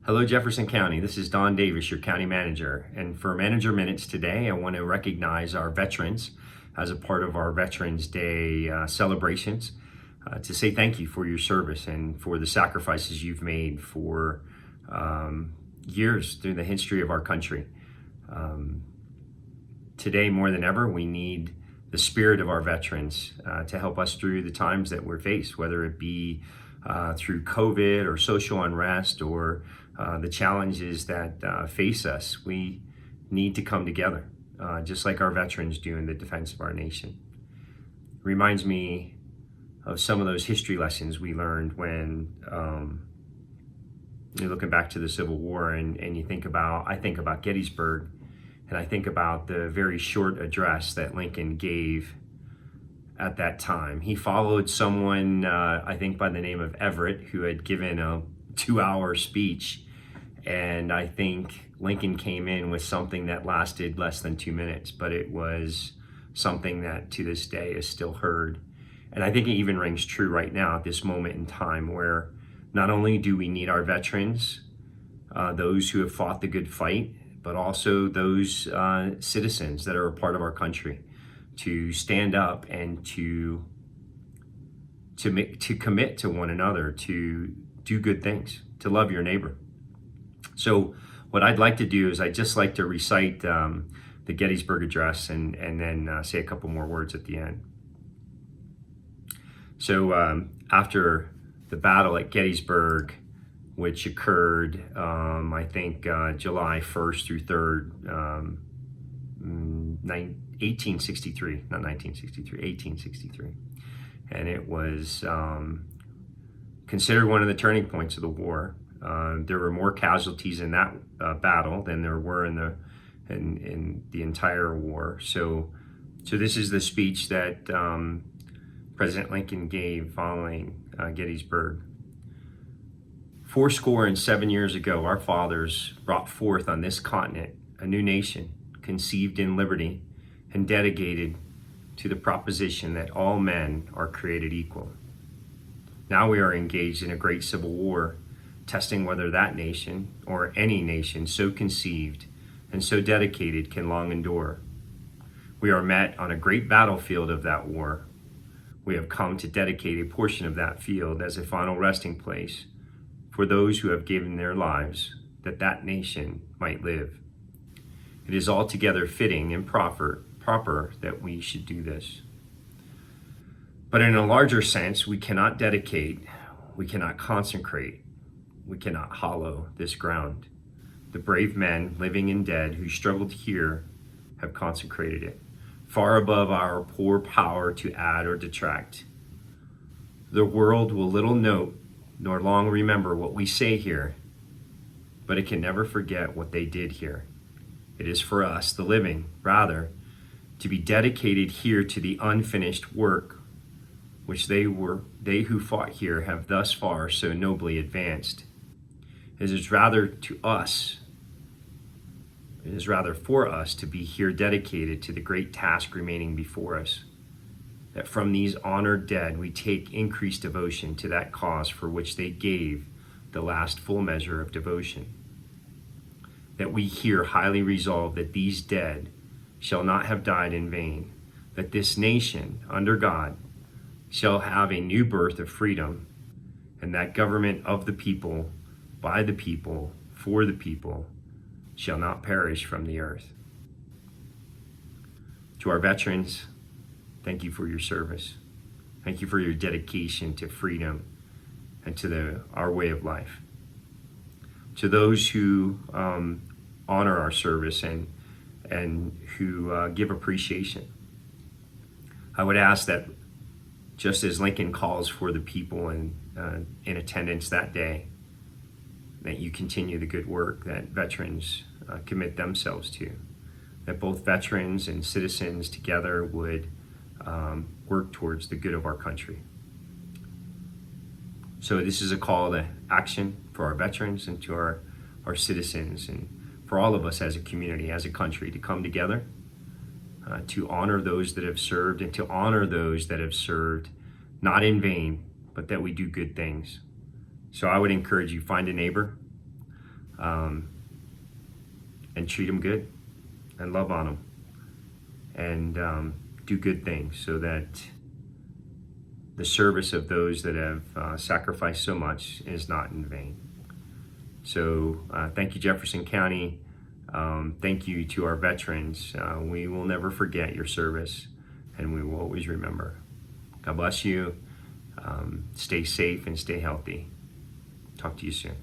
Hello, Jefferson County. This is Don Davis, your county manager. And for Manager Minutes today, I want to recognize our veterans as a part of our Veterans Day celebrations to say thank you for your service and for the sacrifices you've made for years through the history of our country. Today, more than ever, we need the spirit of our veterans to help us through the times that we're faced, whether it be through COVID or social unrest or the challenges that face us. We need to come together, just like our veterans do in the defense of our nation. It reminds me of some of those history lessons we learned when you're looking back to the Civil War, and I think about Gettysburg, and I think about the very short address that Lincoln gave at that time. He followed someone, I think by the name of Everett, who had given a 2-hour speech. And I think Lincoln came in with something that lasted less than 2 minutes, but it was something that to this day is still heard. And I think it even rings true right now at this moment in time, where not only do we need our veterans, those who have fought the good fight, but also those citizens that are a part of our country to stand up and to commit to one another, to do good things, to love your neighbor. So what I'd like to do is I'd just like to recite the Gettysburg Address and then say a couple more words at the end. So after the battle at Gettysburg, which occurred, I think, July 1st through 3rd, 1863, not 1963, 1863. And it was considered one of the turning points of the war. There were more casualties in that battle than there were in the entire war. So this is the speech that President Lincoln gave following Gettysburg. 87 years ago, our fathers brought forth on this continent a new nation, conceived in liberty and dedicated to the proposition that all men are created equal. Now we are engaged in a great civil war, testing whether that nation or any nation so conceived and so dedicated can long endure. We are met on a great battlefield of that war. We have come to dedicate a portion of that field as a final resting place for those who have given their lives that that nation might live. It is altogether fitting and proper that we should do this. But in a larger sense, we cannot dedicate, we cannot consecrate, we cannot hallow this ground. The brave men, living and dead, who struggled here have consecrated it, far above our poor power to add or detract. The world will little note nor long remember what we say here, but it can never forget what they did here. It is for us, the living, rather, to be dedicated here to the unfinished work which they who fought here have thus far so nobly advanced. It is rather for us to be here dedicated to the great task remaining before us, that from these honored dead we take increased devotion to that cause for which they gave the last full measure of devotion. That we here highly resolve that these dead shall not have died in vain, that this nation, under God, shall have a new birth of freedom, and that government of the people, by the people, for the people, shall not perish from the earth. To our veterans, thank you for your service. Thank you for your dedication to freedom and to our way of life. To those who honor our service and who give appreciation, I would ask that just as Lincoln calls for the people in attendance that day, that you continue the good work that veterans commit themselves to, that both veterans and citizens together would work towards the good of our country. So this is a call to action for our veterans and to our citizens, and for all of us as a community, as a country, to come together, to honor those that have served, and to honor those that have served not in vain, but that we do good things. So I would encourage you, find a neighbor, and treat them good and love on them and do good things so that the service of those that have sacrificed so much is not in vain. So thank you, Jefferson County. Thank you to our veterans. We will never forget your service, and we will always remember. God bless you. Stay safe and stay healthy. Talk to you soon.